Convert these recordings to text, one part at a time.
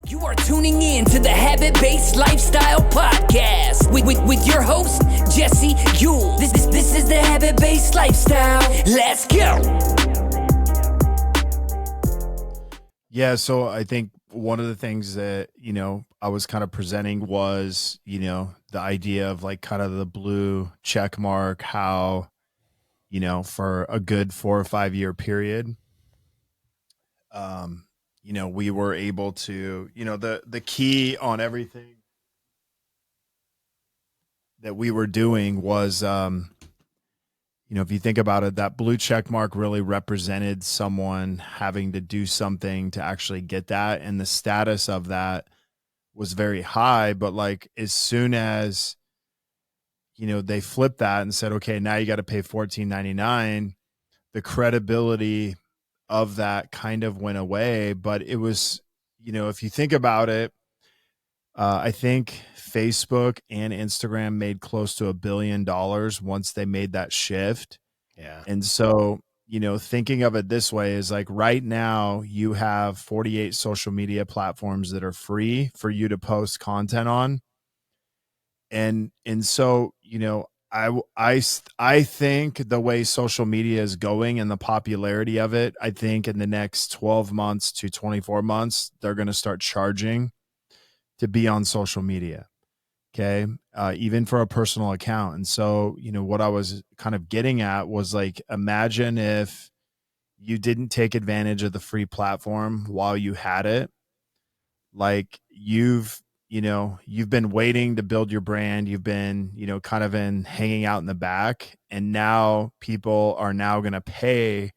You are tuning in to the Habit-Based Lifestyle Podcast with your host, Jesse Ewell. This is the Habit-Based Lifestyle. Let's go. Yeah, so I think one of the things that, I was kind of presenting was, the idea of like kind of the blue check mark, how, for a good 4 or 5 year period, we were able to, the key on everything that we were doing was, if you think about it, that blue check mark really represented someone having to do something to actually get that. And the status of that was very high. But like, as soon as, they flipped that and said, okay, now you got to pay $14.99, the credibility of that kind of went away. But it was, if you think about it, I think Facebook and Instagram made close to $1 billion once they made that shift. Yeah. And so, thinking of it this way is like right now you have 48 social media platforms that are free for you to post content on. And so, I think the way social media is going and the popularity of it, I think in the next 12 months to 24 months, they're going to start charging to be on social media. Okay. Even for a personal account. And so, what I was kind of getting at was like, imagine if you didn't take advantage of the free platform while you had it. Like you've been waiting to build your brand. You've been, kind of hanging out in the back, and now people are now going to pay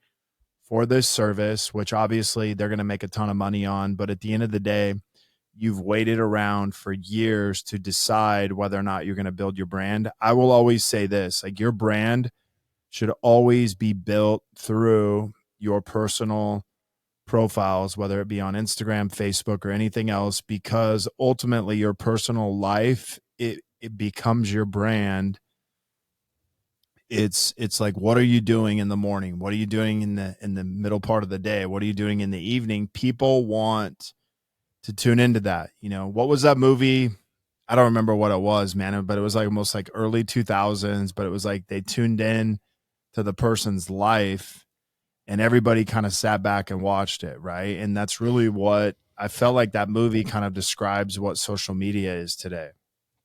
for this service, which obviously they're going to make a ton of money on. But at the end of the day, you've waited around for years to decide whether or not you're going to build your brand. I will always say this, like your brand should always be built through your personal profiles, whether it be on Instagram, Facebook, or anything else, because ultimately your personal life, it becomes your brand. It's like, what are you doing in the morning? What are you doing in the middle part of the day? What are you doing in the evening? People want to tune into that. What was that movie? I don't remember what it was, man, but it was like almost like early 2000s, but it was like they tuned in to the person's life and everybody kind of sat back and watched it. Right. And that's really what I felt like that movie kind of describes what social media is today.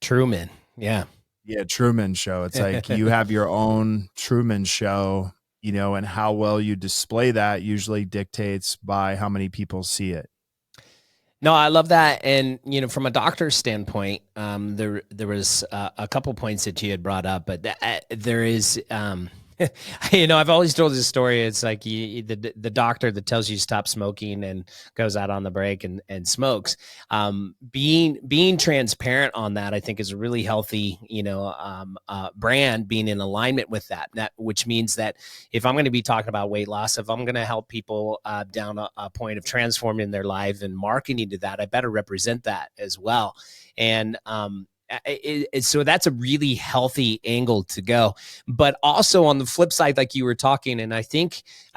Truman. Yeah. Yeah. Truman Show. It's like you have your own Truman Show, and how well you display that usually dictates by how many people see it. No, I love that. And, from a doctor's standpoint, there was a couple points that you had brought up, but there is, I've always told this story. It's like the doctor that tells you stop smoking and goes out on the break and smokes. Being transparent on that, I think, is a really healthy, brand, being in alignment with that, which means that if I'm going to be talking about weight loss, if I'm going to help people down a point of transforming their life and marketing to that, I better represent that as well. And so that's a really healthy angle to go. But also on the flip side, like you were talking, and I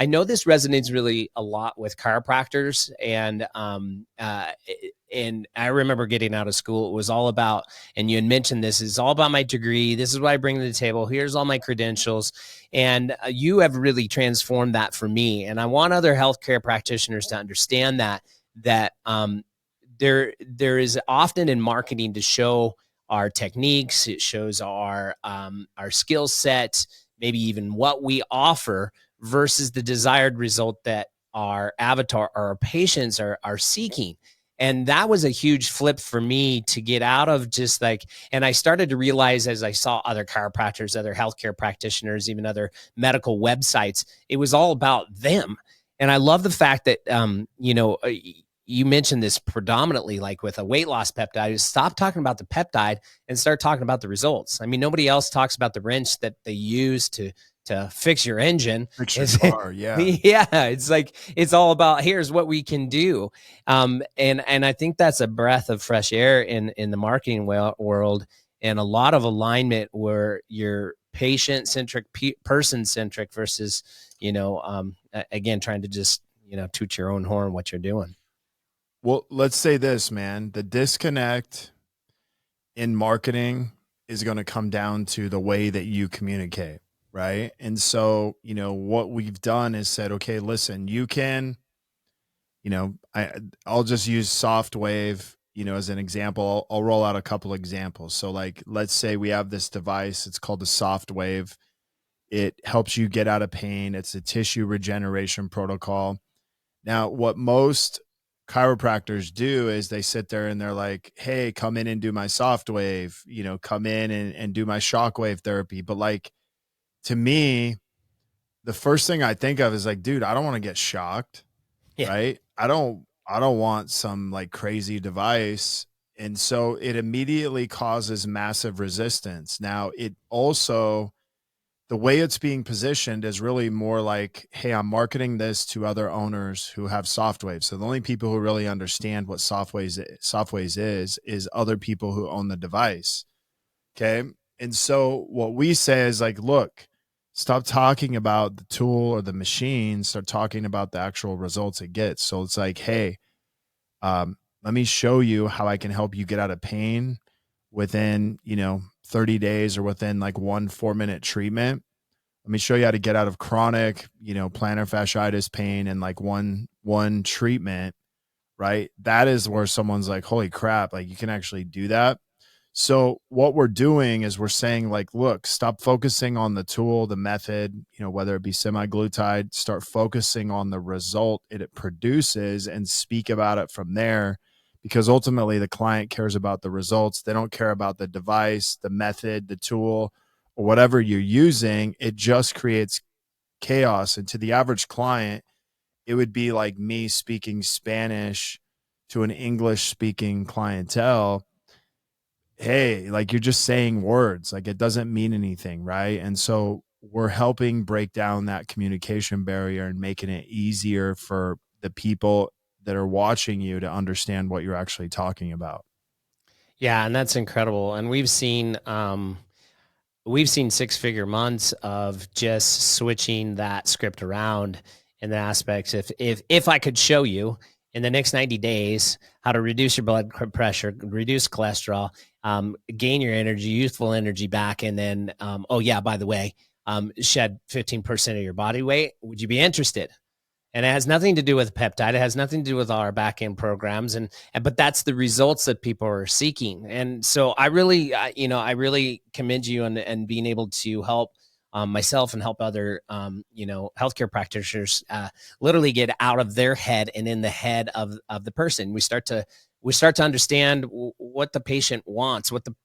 know this resonates really a lot with chiropractors, and I remember getting out of school, it was all about, and you had mentioned this, is all about my degree. This is what I bring to the table. Here's all my credentials. And you have really transformed that for me. And I want other healthcare practitioners to understand that there is often in marketing to show our techniques, it shows our skill set, maybe even what we offer versus the desired result that our avatar or our patients are seeking. And that was a huge flip for me to get out of just like, and I started to realize as I saw other chiropractors, other healthcare practitioners, even other medical websites, it was all about them. And I love the fact that, you mentioned this predominantly like with a weight loss peptide, is stop talking about the peptide and start talking about the results. I mean, nobody else talks about the wrench that they use to fix your engine. Fix your car, yeah. Yeah. It's like, it's all about, here's what we can do. And I think that's a breath of fresh air in the marketing world, and a lot of alignment where you're patient-centric, person-centric versus, again, trying to just, toot your own horn what you're doing. Well, let's say this, man. The disconnect in marketing is going to come down to the way that you communicate, right? And so, what we've done is said, okay, listen, you can, I'll just use SoftWave, as an example. I'll roll out a couple examples. So like, let's say we have this device, it's called the SoftWave. It helps you get out of pain. It's a tissue regeneration protocol. Now, what most chiropractors do is they sit there and they're like, hey, come in and do my soft wave, come in and do my shockwave therapy. But like, to me, the first thing I think of is like, dude, I don't want to get shocked. Yeah. Right. I don't want some like crazy device. And so it immediately causes massive resistance. Now it also, the way it's being positioned is really more like, hey, I'm marketing this to other owners who have SoftWave. So the only people who really understand what SoftWaves is other people who own the device. Okay. And so what we say is like, look, stop talking about the tool or the machine, start talking about the actual results it gets. So it's like, hey, let me show you how I can help you get out of pain within, 30 days or within like 4-minute treatment. Let me show you how to get out of chronic, plantar fasciitis pain in like one treatment, right? That is where someone's like, holy crap, like you can actually do that. So what we're doing is we're saying like, look, stop focusing on the tool, the method, whether it be semaglutide, start focusing on the result it produces and speak about it from there, because ultimately the client cares about the results. They don't care about the device, the method, the tool, or whatever you're using. It just creates chaos. And to the average client, it would be like me speaking Spanish to an English speaking clientele. Hey, like you're just saying words, like it doesn't mean anything, right? And so we're helping break down that communication barrier and making it easier for the people that are watching you to understand what you're actually talking about. Yeah, and that's incredible. And we've seen 6-figure months of just switching that script around in the aspects. If I could show you in the next 90 days how to reduce your blood pressure, reduce cholesterol, gain your energy, youthful energy back, and then oh yeah, by the way, shed 15% of your body weight, would you be interested? And it has nothing to do with peptide. It has nothing to do with our back end programs, but that's the results that people are seeking. And so I really commend you and being able to help myself and help other healthcare practitioners literally get out of their head and in the head of the person. We start to understand what the patient wants, what the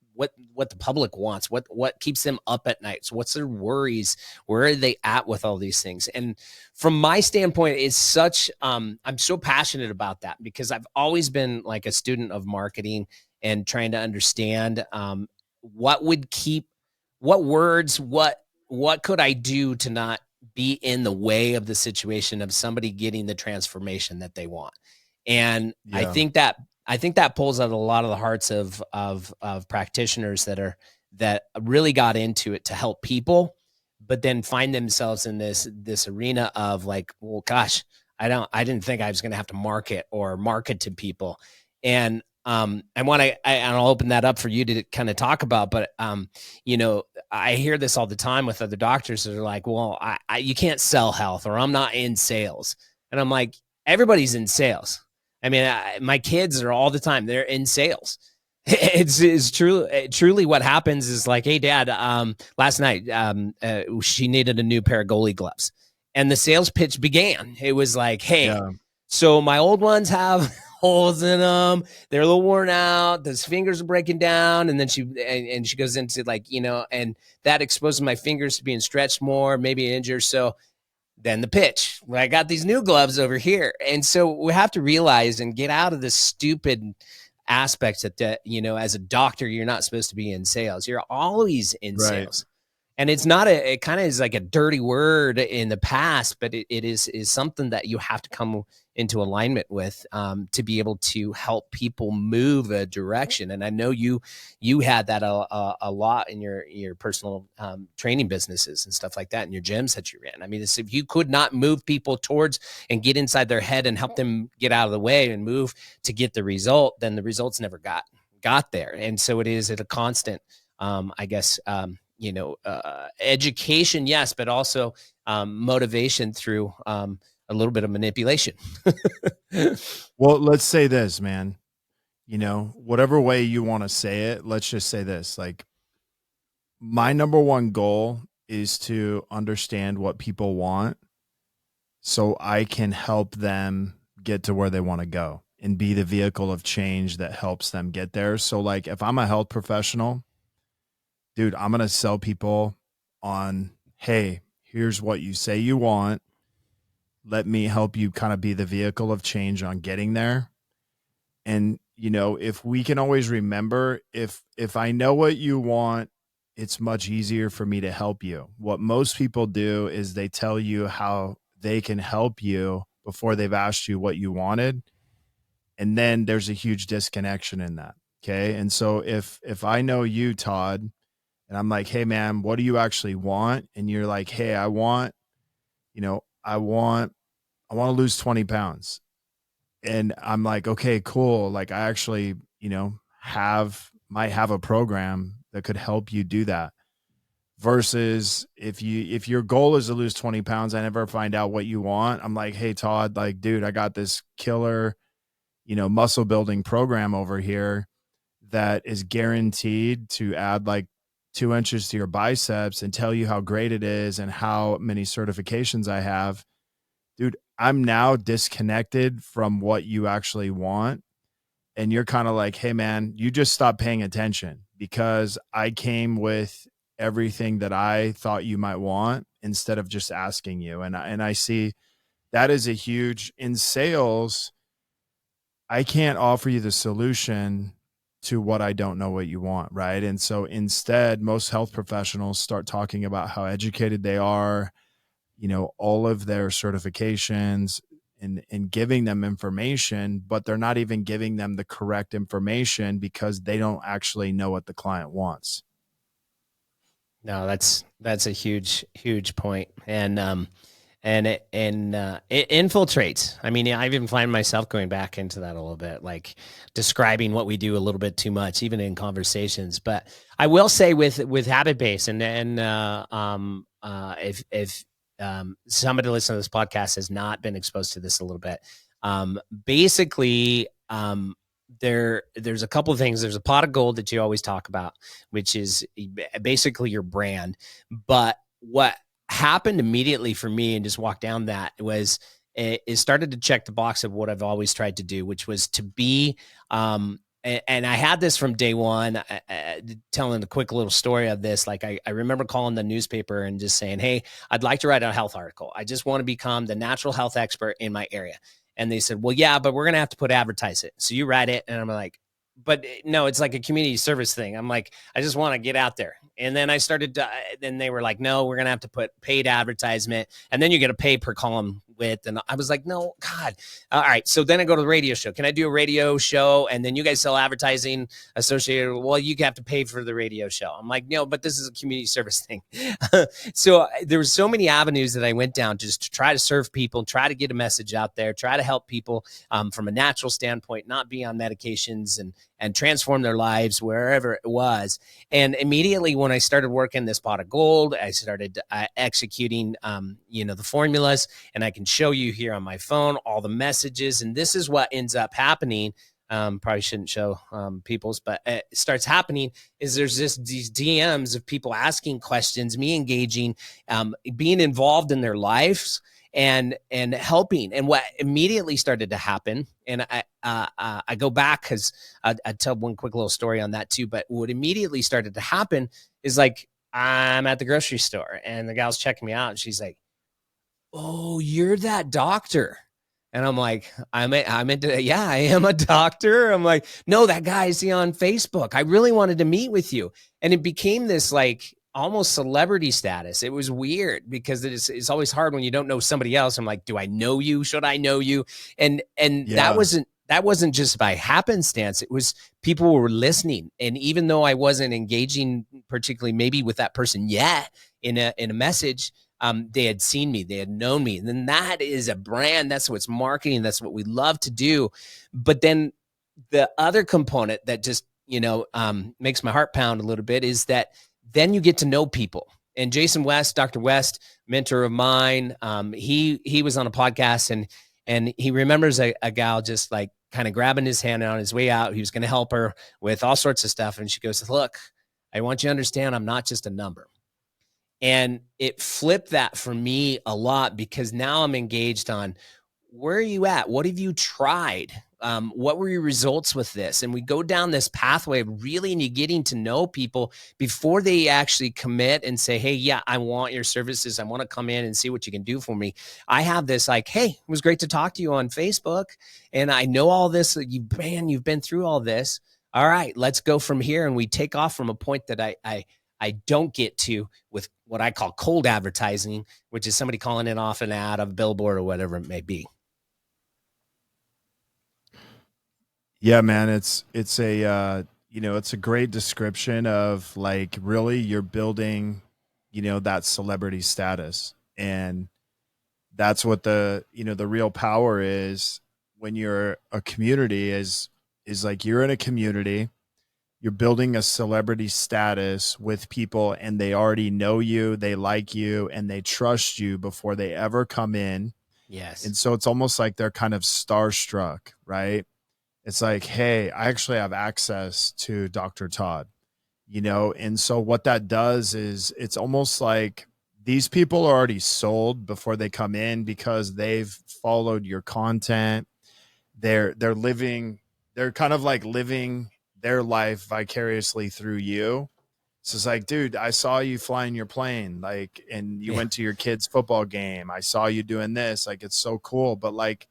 public wants, what keeps them up at night. So what's their worries? Where are they at with all these things? And from my standpoint, it's such, I'm so passionate about that because I've always been like a student of marketing and trying to understand what could I do to not be in the way of the situation of somebody getting the transformation that they want. And Yeah. I think that pulls out a lot of the hearts of practitioners that really got into it to help people, but then find themselves in this arena of like, well, gosh, I didn't think I was going to have to market to people. And I'll open that up for you to kind of talk about, but I hear this all the time with other doctors that are like, well, you can't sell health, or I'm not in sales. And I'm like, everybody's in sales. I mean, my kids are all the time, they're in sales. It's truly what happens is like, hey dad, last night, she needed a new pair of goalie gloves and the sales pitch began. It was like, hey, so my old ones have holes in them. They're a little worn out. Those fingers are breaking down. And then she goes into like, and that exposes my fingers to being stretched more, maybe injured. So then the pitch, well, I got these new gloves over here. And so we have to realize and get out of this stupid aspect that, as a doctor, you're not supposed to be in sales. You're always in sales. And it's not it kind of is like a dirty word in the past, but it is something that you have to come into alignment with to be able to help people move a direction. And I know you had that a lot in your personal training businesses and stuff like that, in your gyms that you ran. I mean, if you could not move people towards and get inside their head and help them get out of the way and move to get the result, then the results never got there. And so it is a constant, I guess, education, yes, but also motivation through a little bit of manipulation. Well, let's say this, man. Whatever way you want to say it, let's just say this. Like, my number one goal is to understand what people want so I can help them get to where they want to go and be the vehicle of change that helps them get there. So, like, if I'm a health professional, dude, I'm going to sell people on, hey, here's what you say you want. Let me help you kind of be the vehicle of change on getting there. And, if we can always remember, if I know what you want, it's much easier for me to help you. What most people do is they tell you how they can help you before they've asked you what you wanted. And then there's a huge disconnection in that. Okay. And so if I know you, Todd, and I'm like, hey man, what do you actually want? And you're like, hey, I want to lose 20 pounds. And I'm like, okay, cool. Like, I actually, might have a program that could help you do that. Versus if your goal is to lose 20 pounds, I never find out what you want. I'm like, hey Todd, like, dude, I got this killer, muscle building program over here that is guaranteed to add like 2 inches to your biceps and tell you how great it is and how many certifications I have. Dude, I'm now disconnected from what you actually want. And you're kind of like, hey man, you just stop paying attention because I came with everything that I thought you might want instead of just asking you. And I see that is a huge, in sales, I can't offer you the solution to what I don't know what you want, right? And so instead, most health professionals start talking about how educated they are, all of their certifications and giving them information, but they're not even giving them the correct information because they don't actually know what the client wants. No, that's a huge point. And it infiltrates. I mean, I've even find myself going back into that a little bit, like describing what we do a little bit too much, even in conversations. But I will say with habit base, and if somebody listening to this podcast has not been exposed to this a little bit, basically, there's a couple of things. There's a pot of gold that you always talk about, which is basically your brand. But what happened immediately for me, and just walked down that, was it started to check the box of what I've always tried to do, which was to be, and I had this from day one, telling a quick little story of this. Like I remember calling the newspaper and just saying, hey, I'd like to write a health article. I just want to become the natural health expert in my area. And they said, well, yeah, but we're going to have to advertise it. So you write it. And I'm like, but no, it's like a community service thing. I'm like, I just want to get out there. And then I started, then they were like, no, we're going to have to put paid advertisement. And then you get a pay per column width. And I was like, no, God. All right. So then I go to the radio show. Can I do a radio show? And then you guys sell advertising associated. Well, you have to pay for the radio show. I'm like, no, but this is a community service thing. So there were so many avenues that I went down just to try to serve people, try to get a message out there, try to help people from a natural standpoint, not be on medications and transform their lives wherever it was. And immediately when I started working this pot of gold, I started executing, the formulas, and I can show you here on my phone all the messages. And this is what ends up happening. Probably shouldn't show people's, but it starts happening is there's these DMs of people asking questions, me engaging, being involved in their lives and helping. And what immediately started to happen, and I go back because I tell one quick little story on that too, but what immediately started to happen is like, I'm at the grocery store and the gal's checking me out and she's like, oh, you're that doctor. And I'm like, yeah, I am a doctor. I'm like, no, that guy I see on Facebook. I really wanted to meet with you. And it became this like almost celebrity status. It was weird because it's always hard when you don't know somebody else. I'm like, do I know you? Should I know you? And Yeah. that wasn't just by happenstance. It was people were listening. And even though I wasn't engaging particularly maybe with that person yet in a message, they had seen me, they had known me. And then that is a brand. That's what's marketing. That's what we love to do. But then the other component that just, makes my heart pound a little bit is that then you get to know people. And Jason West, Dr. West, mentor of mine, he was on a podcast and he remembers a gal just like kind of grabbing his hand on his way out. He was going to help her with all sorts of stuff. And she goes, look, I want you to understand I'm not just a number. And it flipped that for me a lot because now I'm engaged on where are you at? What have you tried? What were your results with this? And we go down this pathway of really getting to know people before they actually commit and say, hey, yeah, I want your services. I want to come in and see what you can do for me. I have this like, hey, it was great to talk to you on Facebook. And I know all this. You've been through all this. All right, let's go from here. And we take off from a point that I don't get to with what I call cold advertising, which is somebody calling in off an ad, of a billboard or whatever it may be. Yeah, man, it's a it's a great description of like really you're building, that celebrity status. And that's what the real power is when you're a community is like you're in a community, you're building a celebrity status with people and they already know you, they like you, and they trust you before they ever come in. Yes. And so it's almost like they're kind of starstruck, right? It's like, hey, I actually have access to Dr. Todd, and so what that does is it's almost like these people are already sold before they come in because they've followed your content. They're kind of like living their life vicariously through you. So it's like, dude, I saw you flying your plane, like, and you went to your kid's football game. I saw you doing this. Like, it's so cool. But like,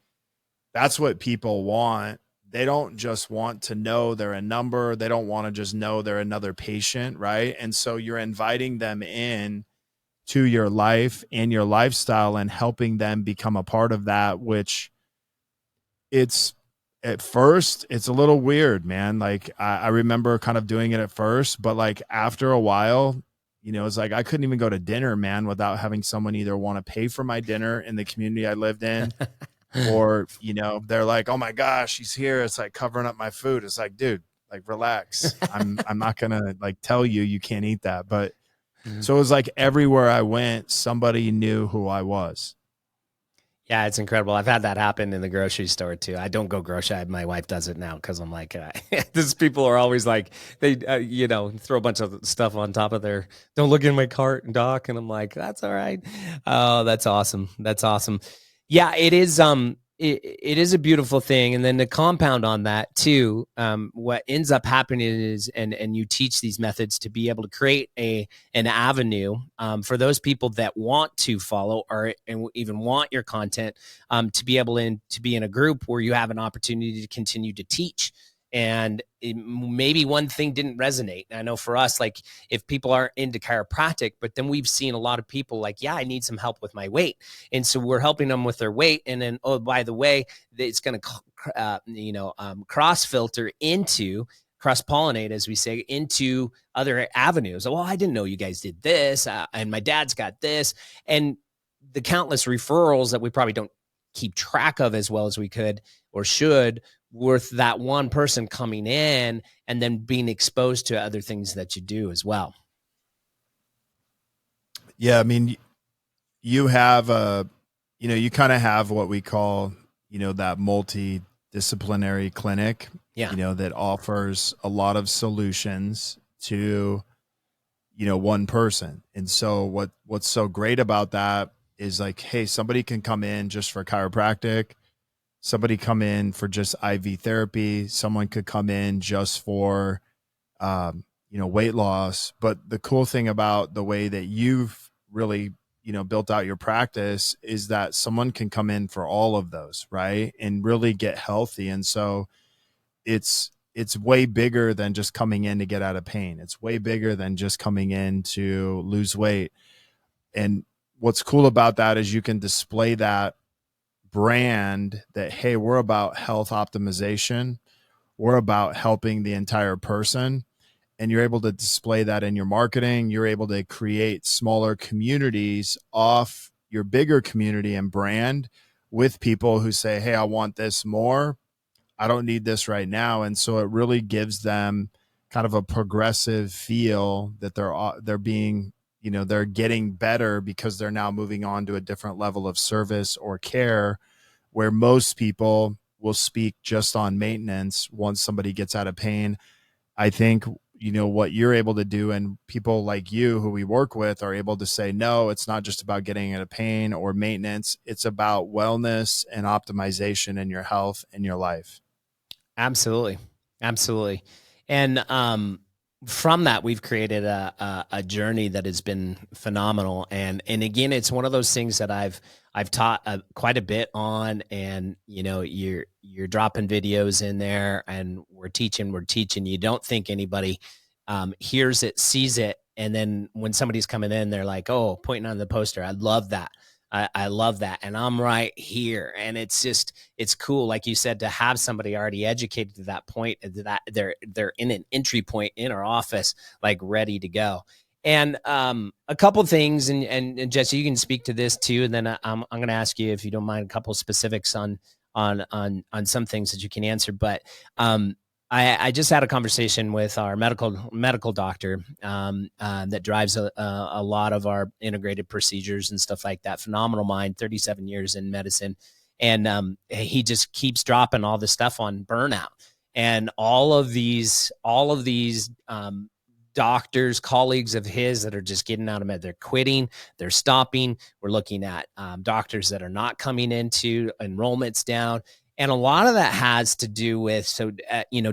that's what people want. They don't just want to know they're a number. They don't want to just know they're another patient, right? And so you're inviting them in to your life and your lifestyle and helping them become a part of that, which it's at first, it's a little weird, man. Like I remember kind of doing it at first, but like after a while, it's like I couldn't even go to dinner, man, without having someone either want to pay for my dinner in the community I lived in. Or, they're like, oh my gosh, he's here. It's like covering up my food. It's like, dude, like relax. I'm not going to like tell you can't eat that. But so it was like everywhere I went, somebody knew who I was. Yeah, it's incredible. I've had that happen in the grocery store too. I don't go grocery. My wife does it now because I'm like, these people are always like, they, throw a bunch of stuff on top of their, don't look in my cart, Doc. And I'm like, that's all right. Oh, that's awesome. That's awesome. Yeah, it is. It is a beautiful thing. And then to compound on that too, what ends up happening is, and you teach these methods to be able to create an avenue for those people that want to follow and even want your content to be able to be in a group where you have an opportunity to continue to teach. And maybe one thing didn't resonate. I know for us, like if people aren't into chiropractic, but then we've seen a lot of people like, yeah, I need some help with my weight. And so we're helping them with their weight. And then, oh, by the way, it's going to, cross filter into cross-pollinate, as we say, into other avenues. Well, I didn't know you guys did this. And my dad's got this. And the countless referrals that we probably don't keep track of as well as we could or should, worth that one person coming in and then being exposed to other things that you do as well. Yeah. I mean, you have you kind of have what we call, that multidisciplinary clinic, that offers a lot of solutions to, one person. And so what's so great about that is like, hey, somebody can come in just for chiropractic. Somebody come in for just IV therapy. Someone could come in just for, weight loss. But the cool thing about the way that you've really, built out your practice is that someone can come in for all of those, right? And really get healthy. And so it's it's way bigger than just coming in to get out of pain. It's way bigger than just coming in to lose weight. And what's cool about that is you can display that brand that, hey, we're about health optimization. We're about helping the entire person. And you're able to display that in your marketing. You're able to create smaller communities off your bigger community and brand with people who say, hey, I want this more. I don't need this right now. And so it really gives them kind of a progressive feel that they're being, they're getting better because they're now moving on to a different level of service or care, where most people will speak just on maintenance once somebody gets out of pain. I think, what you're able to do, and people like you who we work with are able to say, no, it's not just about getting out of pain or maintenance. It's about wellness and optimization in your health and your life. Absolutely. Absolutely. And from that, we've created a journey that has been phenomenal. And again, it's one of those things that I've taught quite a bit on, and you're dropping videos in there, and we're teaching. You don't think anybody hears it, sees it, and then when somebody's coming in, they're like, "Oh, pointing on the poster. I love that. I love that, and I'm right here." And it's cool, like you said, to have somebody already educated to that point, that they're in an entry point in our office, like ready to go. And a couple things, and Jesse, you can speak to this too, and then I'm going to ask you, if you don't mind, a couple specifics on some things that you can answer. But I just had a conversation with our medical doctor that drives a lot of our integrated procedures and stuff like that. Phenomenal mind, 37 years in medicine. And he just keeps dropping all this stuff on burnout and all of these doctors, colleagues of his that are just getting out of med. They're quitting, they're stopping. We're looking at doctors that are not coming into, enrollments down. And a lot of that has to do with,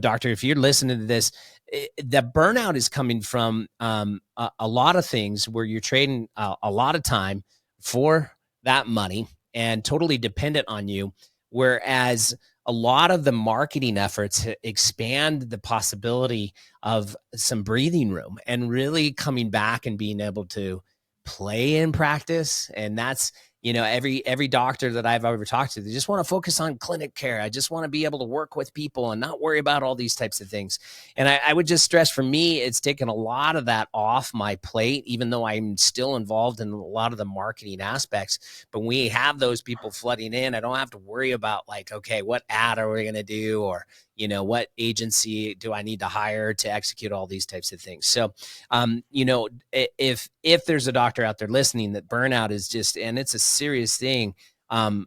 doctor, if you're listening to this, the burnout is coming from a lot of things where you're trading a lot of time for that money and totally dependent on you. Whereas a lot of the marketing efforts expand the possibility of some breathing room and really coming back and being able to play in practice. And that's, every doctor that I've ever talked to, they just want to focus on clinic care. I just want to be able to work with people and not worry about all these types of things. And I would just stress, for me, it's taken a lot of that off my plate, even though I'm still involved in a lot of the marketing aspects. But when we have those people flooding in, I don't have to worry about like, okay, what ad are we going to do? Or, what agency do I need to hire to execute all these types of things? So, if there's a doctor out there listening, that burnout is just, and it's a serious thing,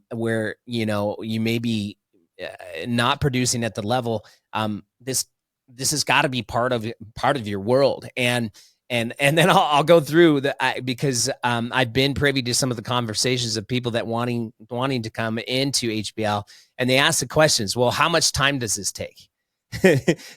where, you may be not producing at the level, this has got to be part of your world. And then I'll go through because I've been privy to some of the conversations of people that wanting to come into HBL, and they ask the questions, well, how much time does this take?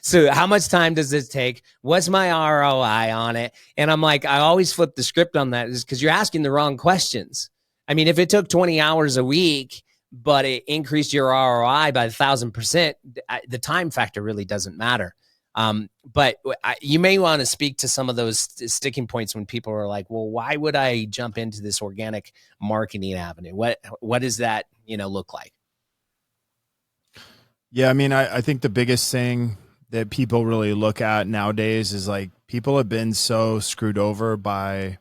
So how much time does this take? What's my ROI on it? And I'm like, I always flip the script on that, is because you're asking the wrong questions. I mean, if it took 20 hours a week, but it increased your ROI by 1,000%, the time factor really doesn't matter. But you may want to speak to some of those sticking points when people are like, well, why would I jump into this organic marketing avenue? What does that, look like? Yeah. I mean, I think the biggest thing that people really look at nowadays is like, people have been so screwed over by,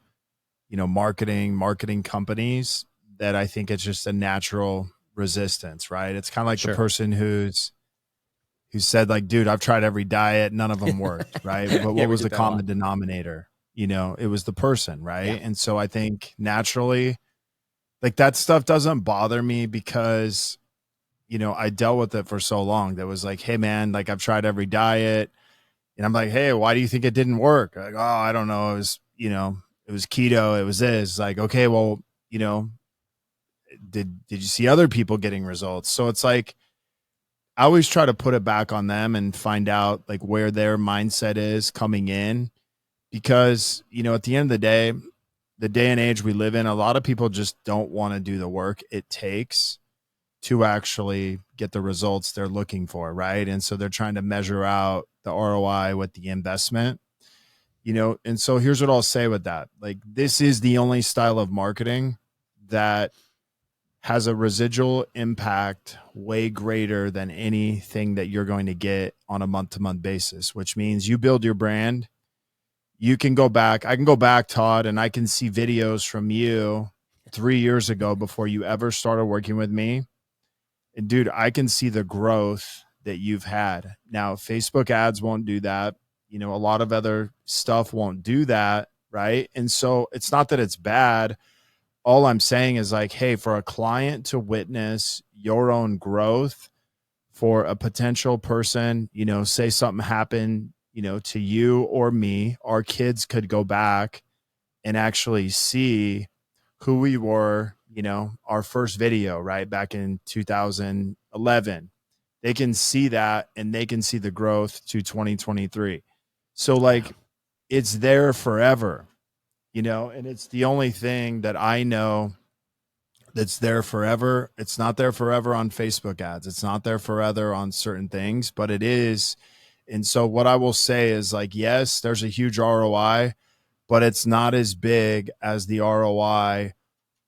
marketing companies, that I think it's just a natural resistance, right? It's kind of like Sure. the person who said like, dude, I've tried every diet, none of them worked, right? But what was the common denominator? It was the person, right? Yeah. And so I think naturally, like, that stuff doesn't bother me because, I dealt with it for so long. That was like, hey man, like, I've tried every diet, and I'm like, hey, why do you think it didn't work? Like, oh, I don't know. It was, it was keto. It was this. Like, okay, well, did you see other people getting results? So it's like, I always try to put it back on them and find out like where their mindset is coming in, because, at the end of the day and age we live in, a lot of people just don't want to do the work it takes to actually get the results they're looking for, right? And so they're trying to measure out the ROI with the investment, and so here's what I'll say with that. Like, this is the only style of marketing that has a residual impact way greater than anything that you're going to get on a month-to-month basis, which means you build your brand. You can go back. I can go back, Todd, and I can see videos from you 3 years ago before you ever started working with me. And dude, I can see the growth that you've had. Now, Facebook ads won't do that. A lot of other stuff won't do that, right? And so it's not that it's bad. All I'm saying is like, hey, for a client to witness your own growth, for a potential person, say something happened, to you or me, our kids could go back and actually see who we were, our first video, right? Back in 2011. They can see that, and they can see the growth to 2023. So like, it's there forever, and it's the only thing that I know that's there forever. It's not there forever on Facebook ads. It's not there forever on certain things, but it is. And so what I will say is like, yes, there's a huge ROI, but it's not as big as the ROI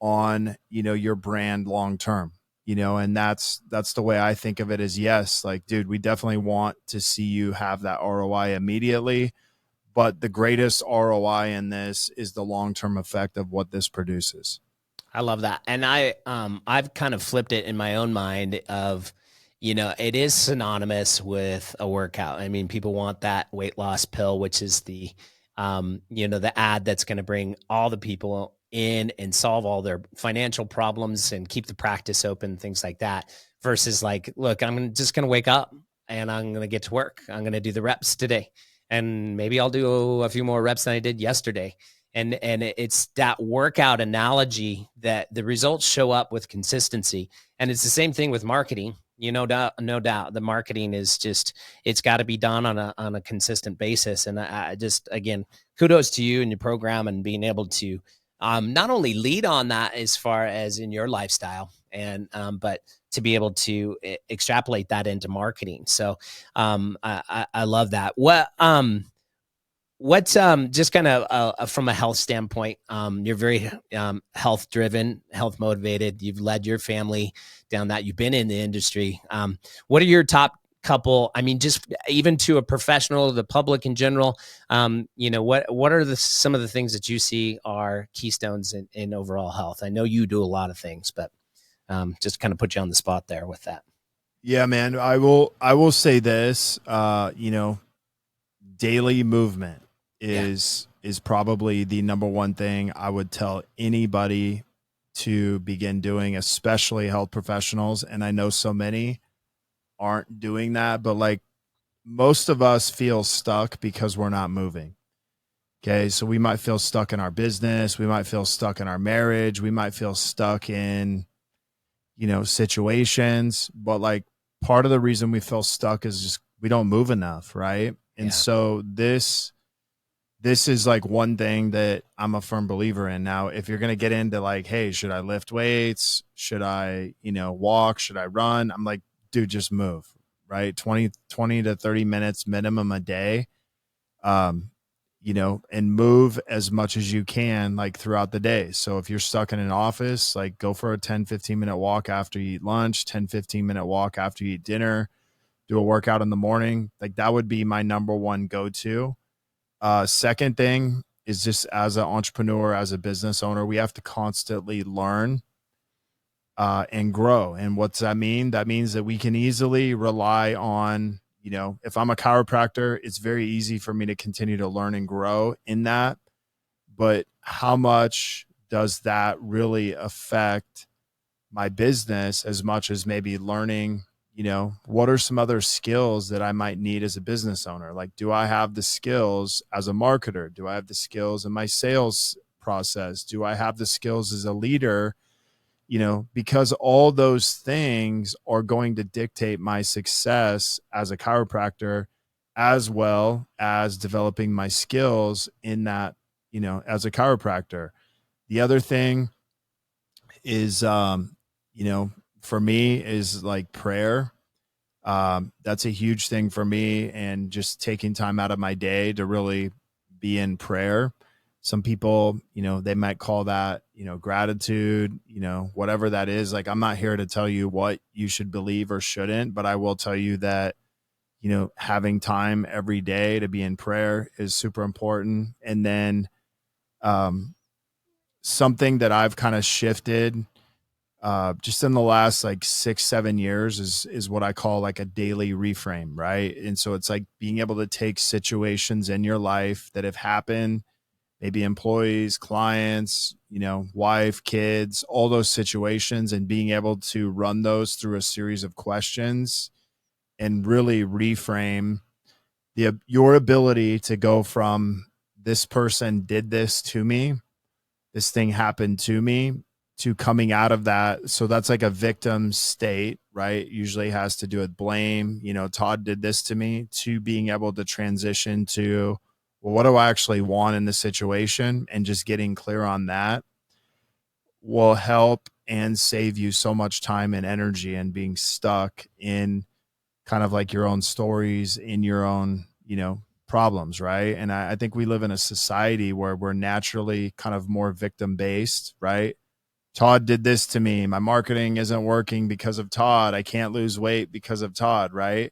on, your brand long term, and that's the way I think of it. Is yes, like, dude, we definitely want to see you have that ROI immediately, but the greatest ROI in this is the long-term effect of what this produces. I love that. And I've kind of flipped it in my own mind of, it is synonymous with a workout. I mean, people want that weight loss pill, which is the ad that's going to bring all the people in and solve all their financial problems and keep the practice open, things like that, versus like, look, I'm just going to wake up and I'm going to get to work. I'm going to do the reps today, and maybe I'll do a few more reps than I did yesterday. And it's that workout analogy that the results show up with consistency. And it's the same thing with marketing. No doubt, the marketing is just, it's got to be done on a consistent basis. And I just, again, kudos to you and your program and being able to not only lead on that as far as in your lifestyle, and but to be able to extrapolate that into marketing. So I love that. What's just kind of from a health standpoint, you're very health driven, health motivated. You've led your family down that. You've been in the industry. What are your top couple? I mean, just even to a professional, the public in general, what are some of the things that you see are keystones in overall health? I know you do a lot of things, but just kind of put you on the spot there with that. Yeah, man. I will say this. Daily movement is probably the number one thing I would tell anybody to begin doing, especially health professionals. And I know so many aren't doing that, but like, most of us feel stuck because we're not moving. Okay. So we might feel stuck in our business. We might feel stuck in our marriage. We might feel stuck in, situations, but like, part of the reason we feel stuck is just, we don't move enough. Right. And so this is like one thing that I'm a firm believer in. Now, if you're going to get into like, hey, should I lift weights? Should I, walk? Should I run? I'm like, dude, just move, right? 20 to 30 minutes minimum a day, and move as much as you can, like throughout the day. So if you're stuck in an office, like go for a 10-15 minute walk after you eat lunch, 10-15 minute walk after you eat dinner, do a workout in the morning. Like, that would be my number one go-to. Second thing is, just as an entrepreneur, as a business owner, we have to constantly learn and grow. And what's that mean? That means that we can easily rely on, if I'm a chiropractor, it's very easy for me to continue to learn and grow in that. But how much does that really affect my business as much as maybe learning, what are some other skills that I might need as a business owner? Like, do I have the skills as a marketer? Do I have the skills in my sales process? Do I have the skills as a leader? Because all those things are going to dictate my success as a chiropractor, as well as developing my skills in that, as a chiropractor. The other thing is, for me is like prayer. That's a huge thing for me, and just taking time out of my day to really be in prayer. Some people, they might call that, gratitude, whatever that is. Like, I'm not here to tell you what you should believe or shouldn't, but I will tell you that, having time every day to be in prayer is super important. And then, something that I've kind of shifted, just in the last like 6-7 years is what I call like a daily reframe. Right. And so it's like being able to take situations in your life that have happened, maybe employees, clients, wife, kids, all those situations, and being able to run those through a series of questions and really reframe your ability to go from this person did this to me, this thing happened to me, to coming out of that. So that's like a victim state, right? Usually has to do with blame. Todd did this to me, to being able to transition to, well, what do I actually want in this situation? And just getting clear on that will help and save you so much time and energy, and being stuck in kind of like your own stories, in your own, problems, right? And I think we live in a society where we're naturally kind of more victim based, right? Todd did this to me. My marketing isn't working because of Todd. I can't lose weight because of Todd, right?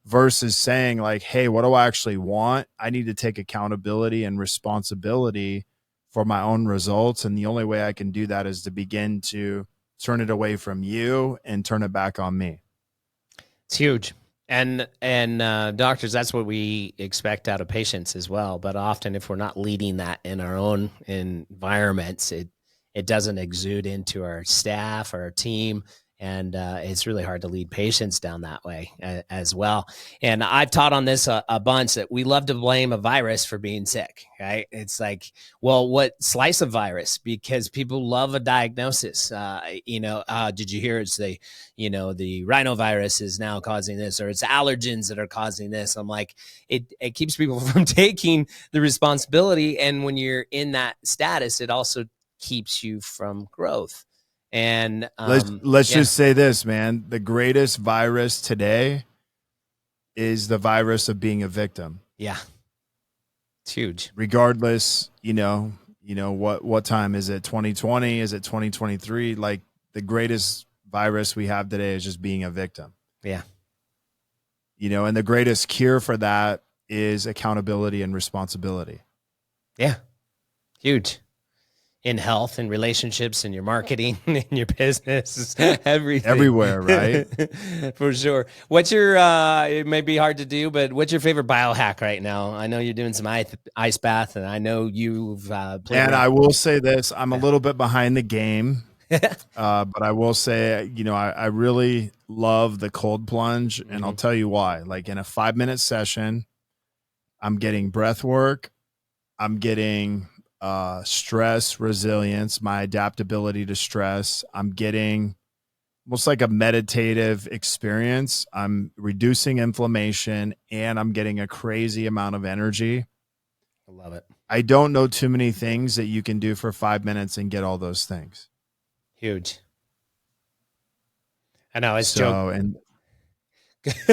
Versus saying like, hey, what do I actually want? I need to take accountability and responsibility for my own results. And the only way I can do that is to begin to turn it away from you and turn it back on me. It's huge. And doctors, that's what we expect out of patients as well. But often if we're not leading that in our own environments, it doesn't exude into our staff or our team. And it's really hard to lead patients down that way as well. And I've taught on this a bunch, that we love to blame a virus for being sick, right? It's like, well, what slice of virus? Because people love a diagnosis. Did you hear it's the rhinovirus is now causing this, or it's allergens that are causing this? I'm like, it keeps people from taking the responsibility. And when you're in that status, it also keeps you from growth. And let's just say this, man. The greatest virus today is the virus of being a victim. Yeah. It's huge. Regardless, what time is it? 2020? Is it 2023? Like, the greatest virus we have today is just being a victim. Yeah. And the greatest cure for that is accountability and responsibility. Yeah. Huge. In health and relationships and your marketing and your business, everything. Everywhere, right? For sure. What's your, it may be hard to do, but what's your favorite biohack right now? I know you're doing some ice bath, and I know you've played And around. I will say this, I'm a little bit behind the game, but I will say, I really love the cold plunge, and I'll tell you why. Like, in a 5-minute session, I'm getting breath work, I'm getting stress resilience, my adaptability to stress. I'm getting almost like a meditative experience. I'm reducing inflammation, and I'm getting a crazy amount of energy. I love it. I don't know too many things that you can do for 5 minutes and get all those things. Huge. I know. It's joke. And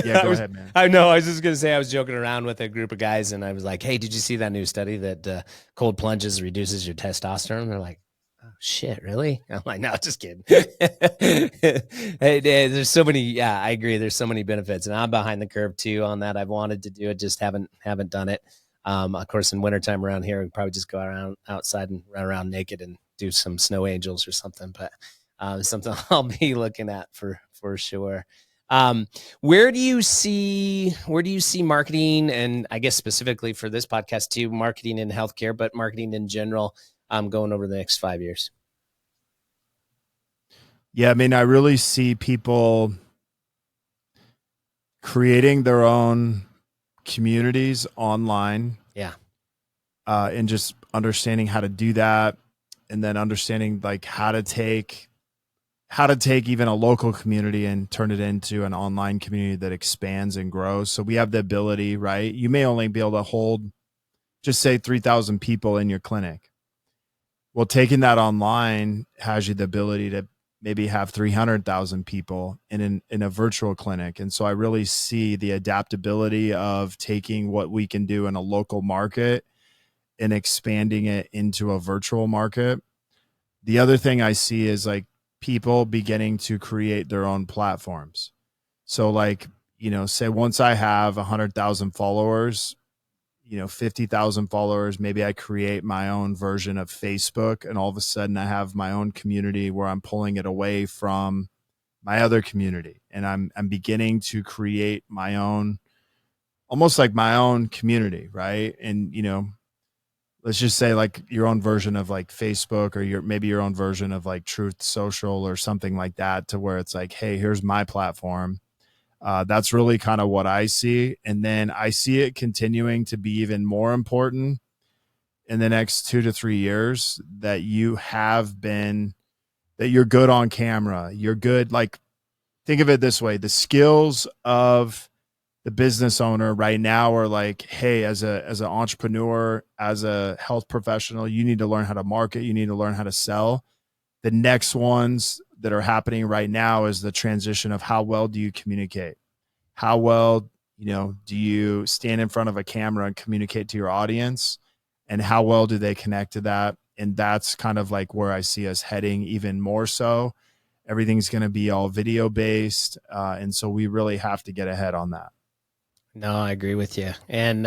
yeah, go ahead, man. I know. I was just going to say, I was joking around with a group of guys, and I was like, hey, did you see that new study that cold plunges reduces your testosterone? And they're like, oh, shit, really? I'm like, no, just kidding. Hey, there's so many. Yeah, I agree. There's so many benefits, and I'm behind the curve too on that. I've wanted to do it, just haven't done it. Of course, in wintertime around here, we probably just go around outside and run around naked and do some snow angels or something. But something I'll be looking at for sure. Where do you see marketing, and I guess specifically for this podcast too, marketing in healthcare, but marketing in general, going over the next 5 years? Yeah, I mean, I really see people creating their own communities online. Yeah. And just understanding how to do that, and then understanding like how to take even a local community and turn it into an online community that expands and grows. So we have the ability, right? You may only be able to hold, just say 3,000 people in your clinic. Well, taking that online has you the ability to maybe have 300,000 people in a virtual clinic. And so I really see the adaptability of taking what we can do in a local market and expanding it into a virtual market. The other thing I see is like people beginning to create their own platforms. So like, say once I have 100,000 followers, 50,000 followers, maybe I create my own version of Facebook, and all of a sudden I have my own community where I'm pulling it away from my other community. And I'm beginning to create my own, almost like my own community. Right. And, let's just say like your own version of like Facebook, or maybe your own version of like Truth Social or something like that, to where it's like, hey, here's my platform. That's really kind of what I see. And then I see it continuing to be even more important in the next 2 to 3 years, that that you're good on camera. You're good. Like, think of it this way. The skills of the business owner right now are like, hey, as an entrepreneur, as a health professional, you need to learn how to market. You need to learn how to sell. The next ones that are happening right now is the transition of how well do you communicate? How well, do you stand in front of a camera and communicate to your audience? And how well do they connect to that? And that's kind of like where I see us heading even more so. Everything's going to be all video based. And so we really have to get ahead on that. No, I agree with you. And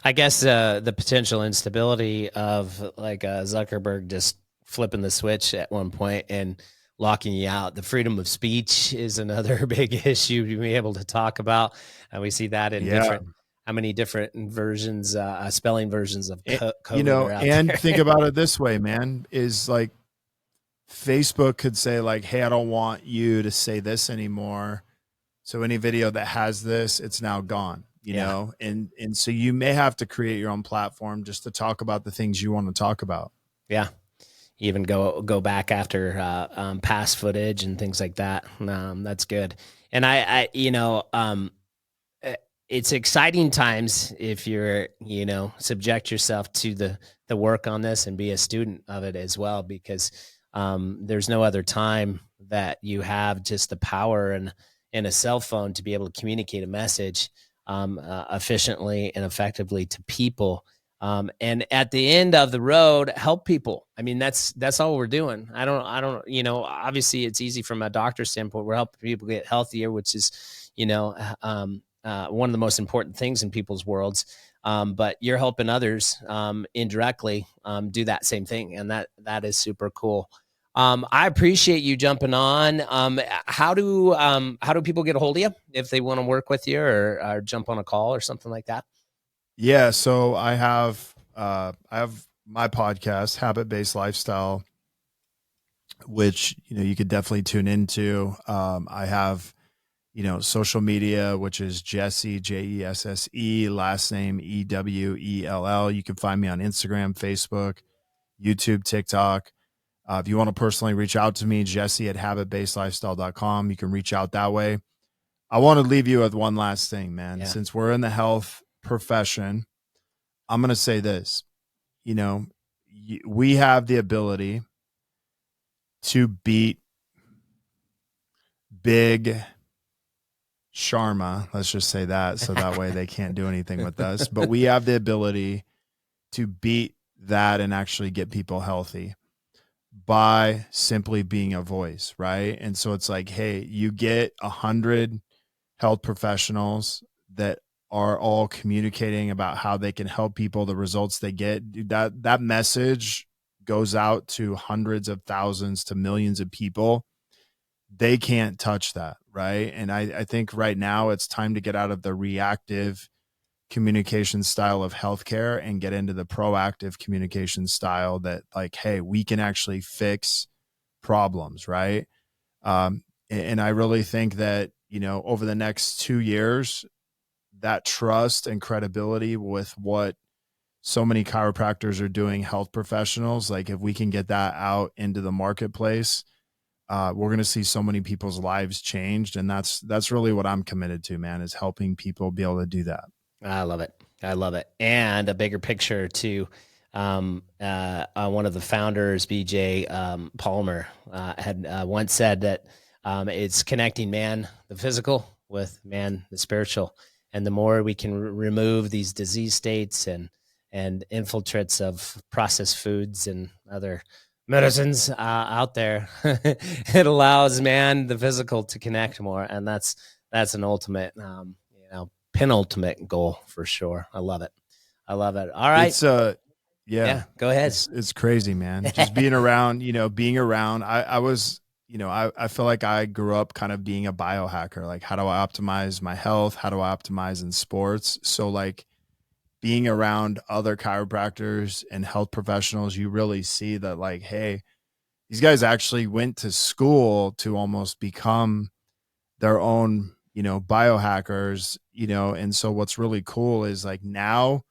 I guess the potential instability of like Zuckerberg just flipping the switch at one point and locking you out. The freedom of speech is another big issue to be able to talk about. And we see that in how many different versions, spelling versions of code are out and there. Think about it this way, man, is like Facebook could say like, hey, I don't want you to say this anymore. So any video that has this, it's now gone, you know? And so you may have to create your own platform just to talk about the things you want to talk about. Yeah. Even go back after past footage and things like that. That's good. And I it's exciting times if you're, subject yourself to the work on this and be a student of it as well, because there's no other time that you have just the power and a cell phone to be able to communicate a message efficiently and effectively to people. And at the end of the road, help people. I mean, that's all we're doing. I don't, obviously it's easy from a doctor's standpoint. We're helping people get healthier, which is, one of the most important things in people's worlds. But you're helping others indirectly do that same thing. And that is super cool. I appreciate you jumping on. How do people get a hold of you if they want to work with you or jump on a call or something like that? Yeah. So I have my podcast, Habit-Based Lifestyle, which, you could definitely tune into. I have, social media, which is Jesse, Jesse, last name Ewell. You can find me on Instagram, Facebook, YouTube, TikTok. If you want to personally reach out to me, Jesse at habitbasedlifestyle.com. You can reach out that way. I want to leave you with one last thing, man. Yeah. Since we're in the health profession, I'm going to say this. We have the ability to beat big Sharma. Let's just say that. So that way they can't do anything with us. But we have the ability to beat that and actually get people healthy by simply being a voice, right? And so it's like, hey, you get 100 health professionals that are all communicating about how they can help people, the results they get. Dude, that message goes out to hundreds of thousands to millions of people. They can't touch that, right? And I think right now it's time to get out of the reactive communication style of healthcare and get into the proactive communication style that like, hey, we can actually fix problems, right? And I really think that, over the next 2 years, that trust and credibility with what so many chiropractors are doing, health professionals, like if we can get that out into the marketplace, we're going to see so many people's lives changed. And that's really what I'm committed to, man, is helping people be able to do that. I love it. And a bigger picture to one of the founders, BJ Palmer, had once said that it's connecting man, the physical, with man, the spiritual. And the more we can remove these disease states and infiltrates of processed foods and other medicines out there, it allows man, the physical, to connect more. And that's an ultimate, penultimate goal for sure. I love it. All right. It's yeah, go ahead. It's crazy, man. Just being around, I was, I feel like I grew up kind of being a biohacker. Like, how do I optimize my health? How do I optimize in sports? So like being around other chiropractors and health professionals, you really see that like, hey, these guys actually went to school to almost become their own, biohackers, and so what's really cool is like now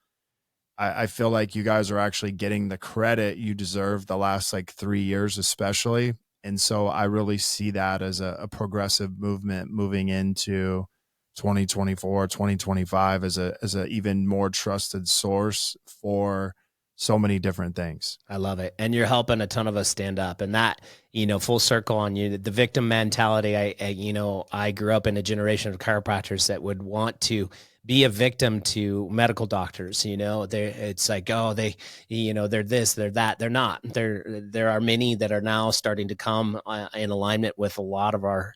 I feel like you guys are actually getting the credit you deserve the last like 3 years, especially. And so I really see that as a progressive movement moving into 2024, 2025 as a even more trusted source for so many different things. I love it. And you're helping a ton of us stand up, and that, full circle on you, the victim mentality. I grew up in a generation of chiropractors that would want to be a victim to medical doctors. It's like, oh, they're this, they're that. They're not. There are many that are now starting to come in alignment with a lot of our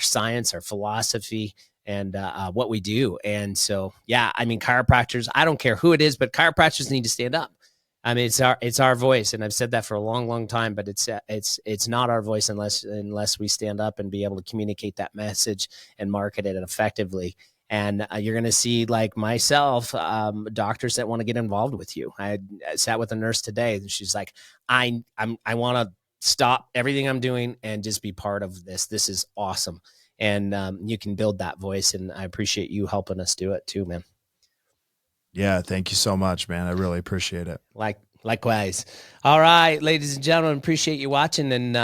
science, our philosophy, and what we do. And so, chiropractors, I don't care who it is, but chiropractors need to stand up. I mean, it's our voice. And I've said that for a long, long time, but it's not our voice unless we stand up and be able to communicate that message and market it effectively. And you're going to see, like myself, doctors that want to get involved with you. I sat with a nurse today, and she's like, I want to stop everything I'm doing and just be part of this. This is awesome. And you can build that voice, and I appreciate you helping us do it too, man. Yeah, thank you so much, man. I really appreciate it. Likewise. All right, ladies and gentlemen, appreciate you watching, and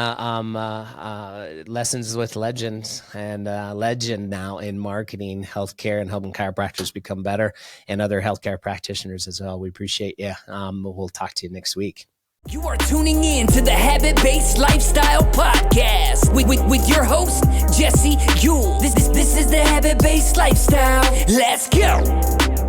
Lessons with Legends, and legend now in marketing, healthcare, and helping chiropractors become better, and other healthcare practitioners as well. We appreciate you. We'll talk to you next week. You are tuning in to the Habit-Based Lifestyle Podcast with your host, Jesse Ewell. This is the Habit-Based Lifestyle. Let's go.